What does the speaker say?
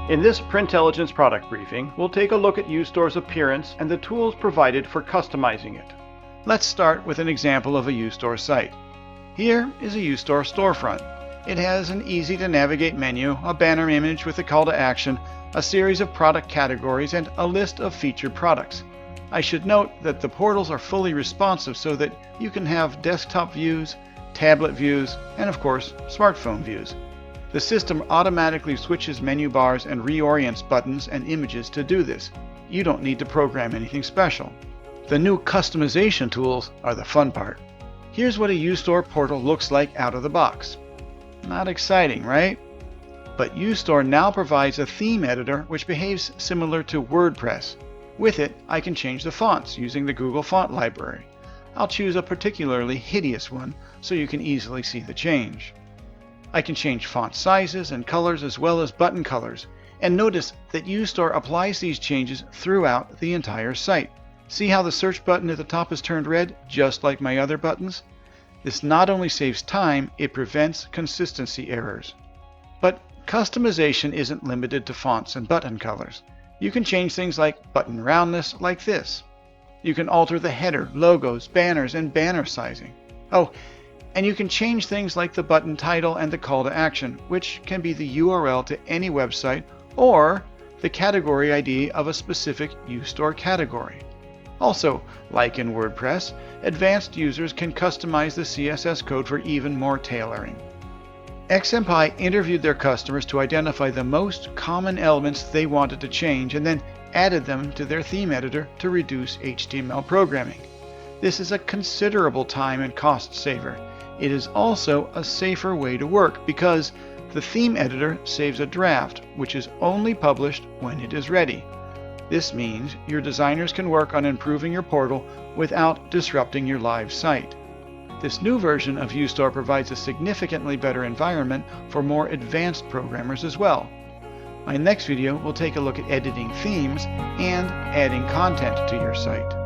In this Printelligence product briefing, we'll take a look at uStore's appearance and the tools provided for customizing it. Let's start with an example of a uStore site. Here is a uStore storefront. It has an easy-to-navigate menu, a banner image with a call to action, a series of product categories, and a list of featured products. I should note that the portals are fully responsive so that you can have desktop views, tablet views, and of course, smartphone views. The system automatically switches menu bars and reorients buttons and images to do this. You don't need to program anything special. The new customization tools are the fun part. Here's what a uStore portal looks like out of the box. Not exciting, right? But uStore now provides a theme editor which behaves similar to WordPress. With it, I can change the fonts using the Google Font Library. I'll choose a particularly hideous one so you can easily see the change. I can change font sizes and colors as well as button colors, and notice that uStore applies these changes throughout the entire site. See how the search button at the top is turned red, just like my other buttons? This not only saves time, it prevents consistency errors. But customization isn't limited to fonts and button colors. You can change things like button roundness like this. You can alter the header, logos, banners, and banner sizing. Oh, and you can change things like the button title and the call to action, which can be the URL to any website or the category ID of a specific uStore category. Also, like in WordPress, advanced users can customize the CSS code for even more tailoring. XMPie interviewed their customers to identify the most common elements they wanted to change and then added them to their theme editor to reduce HTML programming. This is a considerable time and cost saver. It is also a safer way to work because the theme editor saves a draft, which is only published when it is ready. This means your designers can work on improving your portal without disrupting your live site. This new version of uStore provides a significantly better environment for more advanced programmers as well. My next video will take a look at editing themes and adding content to your site.